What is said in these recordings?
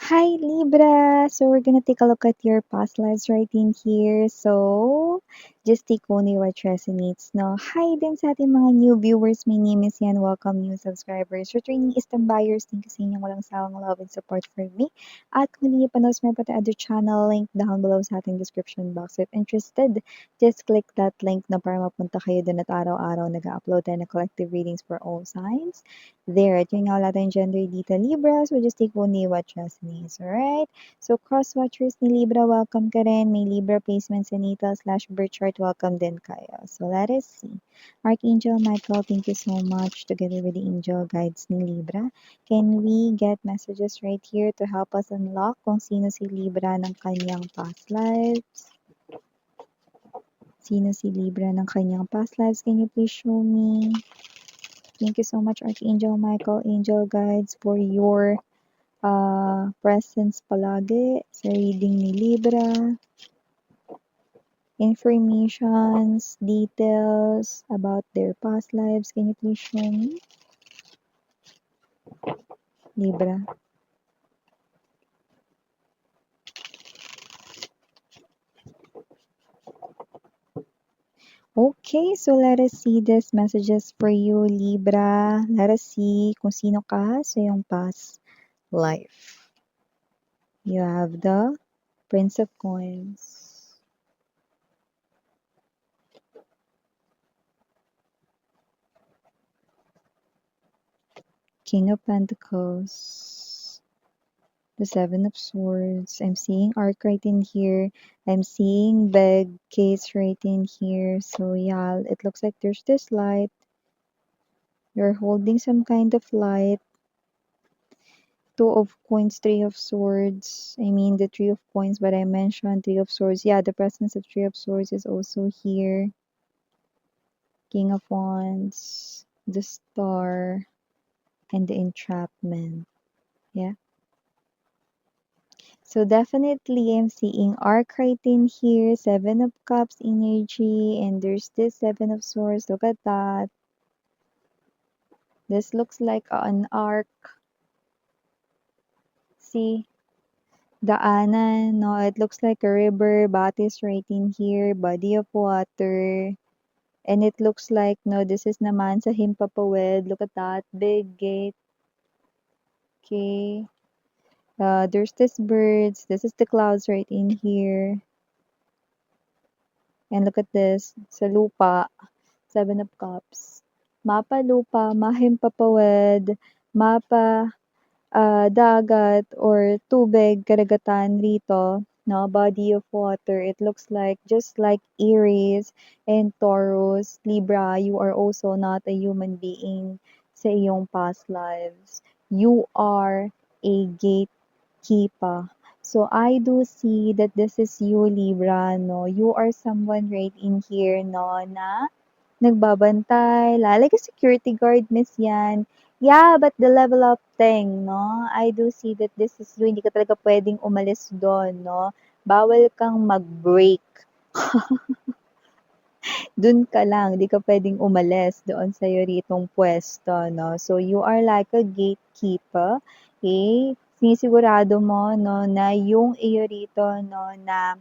Hi Libra! So we're gonna take a look at your past lives right in here. So, just take only what resonates, no? Hi din sa ating mga new viewers. My name is Yan. Welcome new subscribers. Returning Eastern buyers, thank you sa inyong walang sawang love and support for me. At kung hindi niyo pa na-subscribe pa other channel, link down below sa ating description box. If interested, just click that link na para mapunta kayo dun at araw-araw nag-upload tayo ng collective readings for all signs. There, at yun nga wala tayong gender dito, Libra, so just take only what resonates, alright? So, cross-watchers ni Libra, welcome ka rin. May Libra placements sa natal/birth chart, welcome din kayo. So, let us see. Archangel Michael, thank you so much. Together with the angel guides ni Libra, can we get messages right here to help us unlock kung sino si Libra ng kanyang past lives? Sino si Libra ng kanyang past lives? Can you please show me? Thank you so much, Archangel Michael, angel guides, for your presence palagi sa reading ni Libra. Informations, details about their past lives. Can you please show me? Libra. Okay, so let us see these messages for you, Libra. Let us see kung sino ka sa iyong past life. You have the Prince of Coins. King of Pentacles. The Seven of Swords. I'm seeing arc right in here. I'm seeing big case right in here. So yeah, it looks like there's this light. You're holding some kind of light. Two of Coins, Three of Swords. I mean the Three of Coins, but I mentioned Three of Swords. Yeah, the presence of Three of Swords is also here. King of Wands, the Star, and the Entrapment. Yeah. So definitely I'm seeing arc right in here, Seven of Cups energy, and there's this Seven of Swords. Look at that. This looks like an arc. See? Daanan, no? It looks like a river, Batis right in here, body of water. And it looks like, no, this is naman sa Himpapawid. Look at that, big gate. Okay. There's this birds. This is the clouds right in here. And look at this, sa lupa. Seven of Cups. Mapa lupa, mahimpapawid, mapa dagat or tubig, karagatan rito, no? Body of water. It looks like, just like Aries and Taurus, Libra, you are also not a human being sa iyong past lives. You are a gatekeeper. So I do see that this is you, Libra, no? You are someone right in here, no, na nagbabantay, like a security guard, Miss Yan. Yeah, but the level up thing, no? I do see that this is you. Hindi ka talaga pwedeng umalis doon, no? Bawal kang mag-break. Doon ka lang. Hindi ka pwedeng umalis doon sa iyo ritong pwesto, no? So, you are like a gatekeeper. Okay? Sinisigurado mo, no, na yung iyo rito, no, na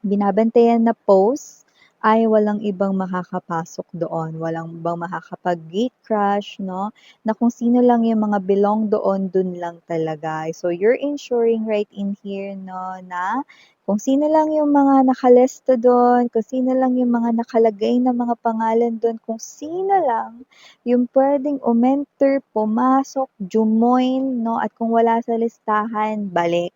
binabantayan na post ay walang ibang makakapasok doon, walang ibang makakapag-gate crash, no? Na kung sino lang yung mga belong doon, dun lang talaga. So, you're ensuring right in here, no, na kung sino lang yung mga nakalista doon, kung sino lang yung mga nakalagay na mga pangalan doon, kung sino lang yung pwedeng umenter, pumasok, jumoin, no? At kung wala sa listahan, balik.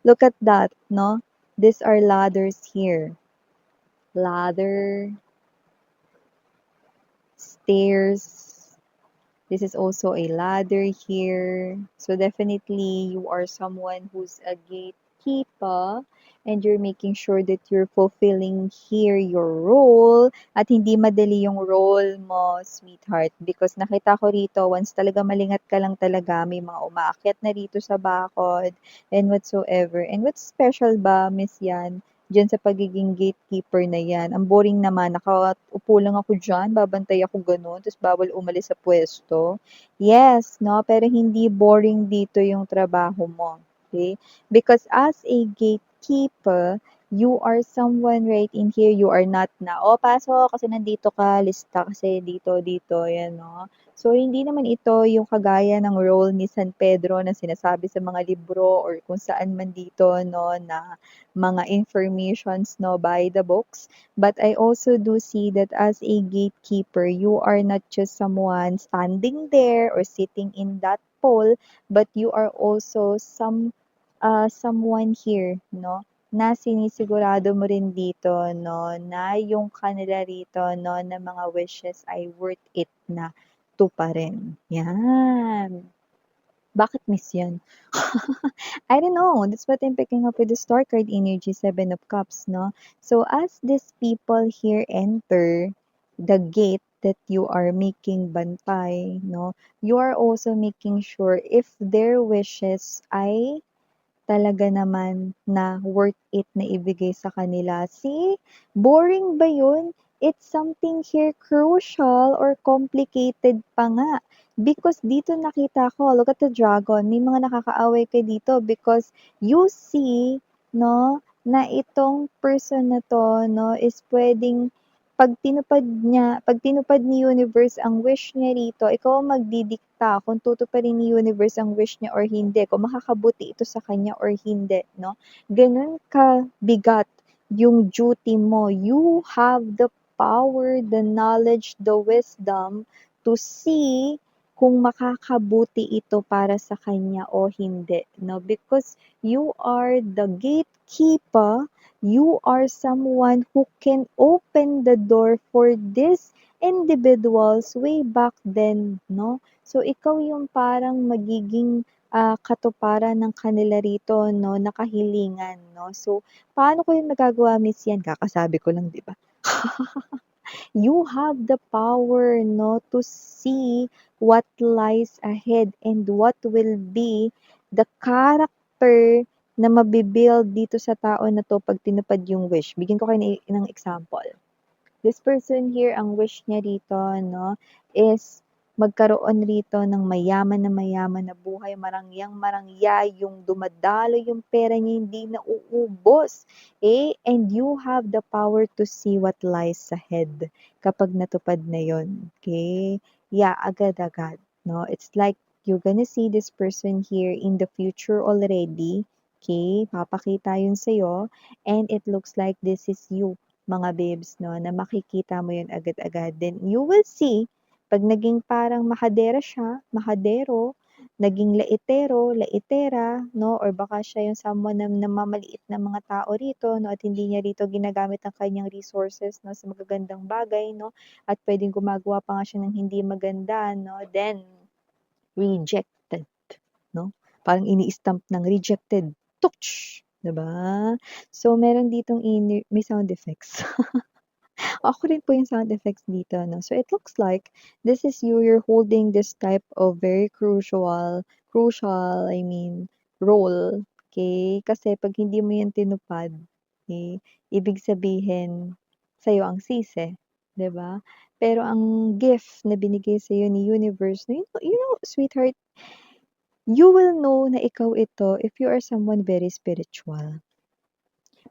Look at that, no? These are ladders here. Ladder, stairs. This is also a ladder here. So definitely you are someone who's a gatekeeper and you're making sure that you're fulfilling here your role at hindi madali yung role mo, sweetheart. Because nakita ko rito, once talaga malingat ka lang talaga, may mga umaakyat na rito sa bakod and whatsoever. And what's special ba, Miss Yan? diyan sa pagiging gatekeeper na 'yan. Ang boring naman, nakaupo lang ako diyan, babantay ako gano'n, ta's bawal umalis sa puwesto. Yes, 'no, pero hindi boring dito yung trabaho mo, okay? Because as a gatekeeper, you are someone right in here, you are not na, "Oh, pasok kasi nandito ka, lista kasi dito, dito." 'Yan, 'no? So, hindi naman ito yung kagaya ng role ni San Pedro na sinasabi sa mga libro or kung saan man dito, no, na mga informations, no, by the books. But I also do see that as a gatekeeper, you are not just someone standing there or sitting in that pole, but you are also someone here, no, na sinisigurado mo rin dito, no, na yung kanila rito, no, na mga wishes ay worth it na tuparin. Yan. Bakit miss yan? I don't know. That's what I'm picking up with the Star card energy, Seven of Cups, no? So as these people here enter the gate that you are making bantay, no? You are also making sure if their wishes ay talaga naman na worth it na ibigay sa kanila. See, boring ba yun? It's something here crucial or complicated pa nga. Because dito nakita ko, look at the dragon, may mga nakakaaway ka dito because you see, no, na itong person na to, no, is pwedeng pag tinupad ni universe ang wish niya rito, ikaw ang magdidikta kung tutuparin ni universe ang wish niya or hindi, kung makakabuti ito sa kanya or hindi, no? Ganun kabigat yung duty mo. You have the power, the knowledge, the wisdom to see kung makakabuti ito para sa kanya o hindi, no? Because you are the gatekeeper, you are someone who can open the door for these individuals way back then, no? So, ikaw yung parang magiging katuparan ng kanila rito, no, nakahilingan, no? So, paano ko yung magagawa, Miss Yan? Kakasabi ko lang, di ba? You have the power, no, to see what lies ahead and what will be the character na mabibuild dito sa tao na to pag tinupad yung wish. Bigyan ko kayo ng example. This person here, ang wish niya rito, no, is magkaroon rito ng mayaman na buhay, marangyang-marangya, yung dumadalo yung pera niya, hindi na uubos. Eh, and you have the power to see what lies ahead kapag natupad na yon. Okay? Yeah, agad-agad. No? It's like you're gonna see this person here in the future already. Okay? Papakita yun sa'yo. And it looks like this is you, mga babes, no, na makikita mo yun agad-agad. Then you will see, pag naging parang mahadera siya, mahadero, naging laitero, laitera, no, or baka siya yung someone na namamaliit na mga tao rito, no, at hindi niya rito ginagamit ang kanyang resources, no, sa magagandang bagay, no, at pwedeng gumagawa pa nga siya ng hindi maganda, no, then rejected, no? Parang ini-stamp ng rejected. Touch! 'Di ba? So, meron ditong may sound effects. Ako rin po yung sound effects dito, no? So, it looks like this is you, you're holding this type of very crucial, I mean, role, okay? Kasi pag hindi mo yan tinupad, okay, ibig sabihin, sa'yo ang sisi, 'di ba? Pero ang gift na binigay sa'yo ni universe, no, sweetheart, you will know na ikaw ito if you are someone very spiritual.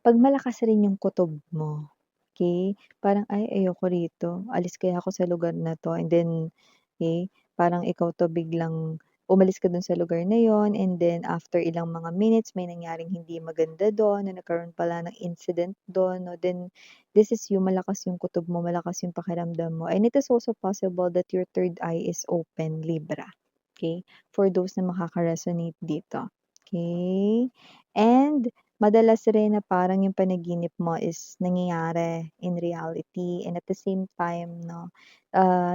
'Pag malakas rin yung kutob mo, okey, parang, "Ay, ayoko rito, alis kaya ako sa lugar na 'to," and then, okey, parang ikaw 'to biglang umalis ka dun sa lugar na yun and then after ilang mga minutes may nangyaring hindi maganda dun, na nagkaroon pala ng incident dun, 'no, then this is you, malakas yung kutob mo, malakas yung pakiramdam mo, and it is also possible that your third eye is open, Libra, okey, for those na makaka-resonate dito, okey? And madalas rin na parang yung panaginip mo is nangyayari in reality and at the same time, no,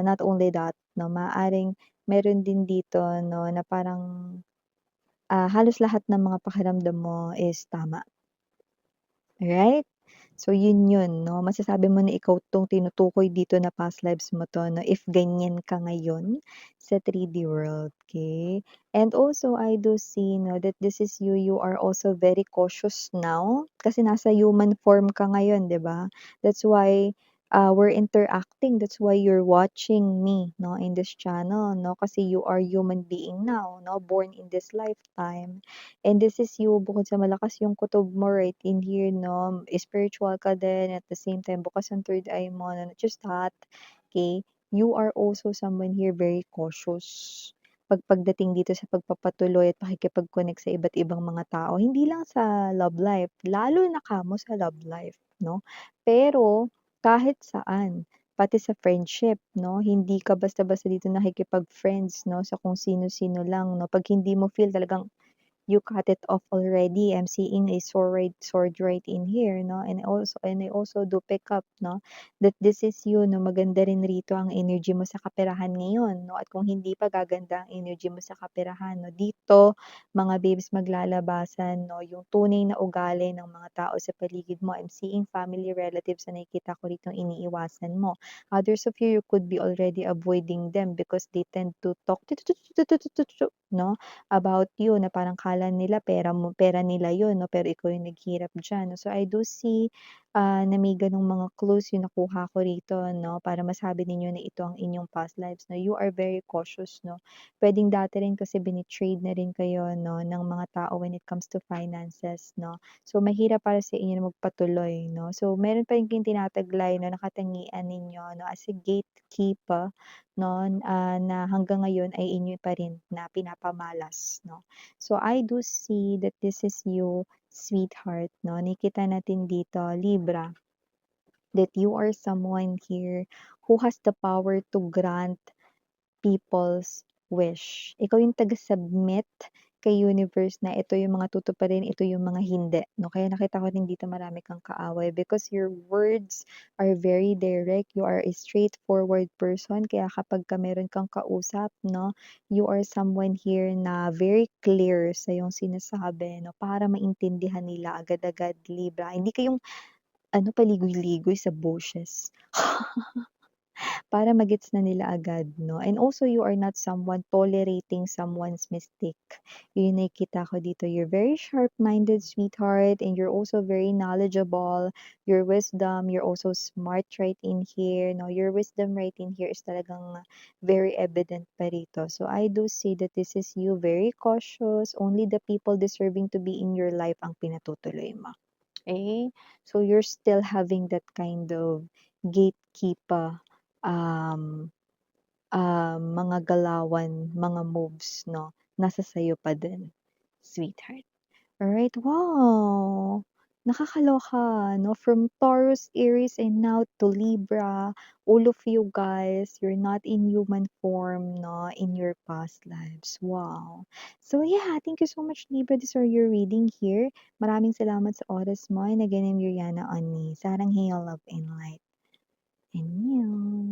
not only that, no, maaaring meron din dito, no, na parang, halos lahat ng mga pakiramdam mo is tama, right? So yun 'no, masasabi mo na ikaw 'tong tinutukoy dito na past lives mo 'to 'no, if ganyan ka ngayon sa 3D world, okay. And also I do see 'no, that this is you, you are also very cautious now, kasi nasa human form ka ngayon 'di ba? That's why, we're interacting, that's why you're watching me 'no, in this channel 'no, kasi you are human being now 'no, born in this lifetime. And this is you, bukod sa malakas yung kutob mo right in here 'no, spiritual ka din, at the same time bukas ang third eye mo na not just that, okay, you are also someone here very cautious. Pagdating dito sa pagpapatuloy at pakikipag-connect sa iba't ibang mga tao, hindi lang sa love life, lalo na kamo sa love life 'no. Pero kahit saan, pati sa friendship 'no, hindi ka basta-basta dito nakikipag-friends 'no, sa kung sino-sino lang 'no, 'pag hindi mo feel talagang you cut it off already. I'm seeing a sword right in here, no? And I also do pick up, no? That this is you, no? Maganda rin rito ang energy mo sa kaperahan ngayon, no? At kung hindi pa gaganda ang energy mo sa kaperahan, no? Dito, mga babes maglalabasan, no? Yung tunay na ugali ng mga tao sa paligid mo. I'm seeing family relatives na nakikita ko rito iniiwasan mo. Others of you, you could be already avoiding them because they tend to talk, no? About you na parang akala nila pera nila yun 'no, pero ikaw yung naghirap diyan 'no. So I do see, na may gano'ng mga clues yung nakuha ko rito 'no, para masabi ninyo na ito ang inyong past lives 'no. You are very cautious 'no. Puwedeng dati rin kasi bini-trade na rin kayo 'no, ng mga tao when it comes to finances 'no. So mahirap para sa inyo na magpatuloy 'no. So meron pa rin kayong tinataglay 'no, na katangian ninyo 'no, as a gatekeeper 'no, na hanggang ngayon ay inyo pa rin na pinapamalas 'no. So I do see that this is you, sweetheart 'no. Nakikita natin dito, Libra, that you are someone here who has the power to grant people's wish. Ikaw yung taga-submit kay universe na ito yung mga tutuparin, ito yung mga hindi, 'no? Kaya nakita ko rin dito marami kang kaaway because your words are very direct, you are a straightforward person, kaya kapagka meron kang kausap, 'no, you are someone here na very clear sa iyong sinasabi, 'no, para maintindihan nila agad-agad, Libra. Hindi kayong ano, paligoy-ligoy sa bushes. Para ma-gets na nila agad 'no, and also you are not someone tolerating someone's mistake. Yun yung nakikita ko dito, you're very sharp-minded, sweetheart, and you're also very knowledgeable. Your wisdom, you're also smart right in here 'no, your wisdom right in here is talagang very evident pa rito. So I do see that this is you, very cautious, only the people deserving to be in your life ang pinatutuloy mo. Eh, so you're still having that kind of gatekeeper, um, mga galawan, mga moves 'no, nasa sa'yo pa din, sweetheart. Alright, wow! Nakakaloka 'no, from Taurus, Aries, and now to Libra, all of you guys, you're not in human form 'no, in your past lives. Wow! So yeah, thank you so much Libra, these are your reading here. Maraming salamat sa oras mo, and again, I'm Yuriana Oni. Sarang Hail, Love and Light. And you.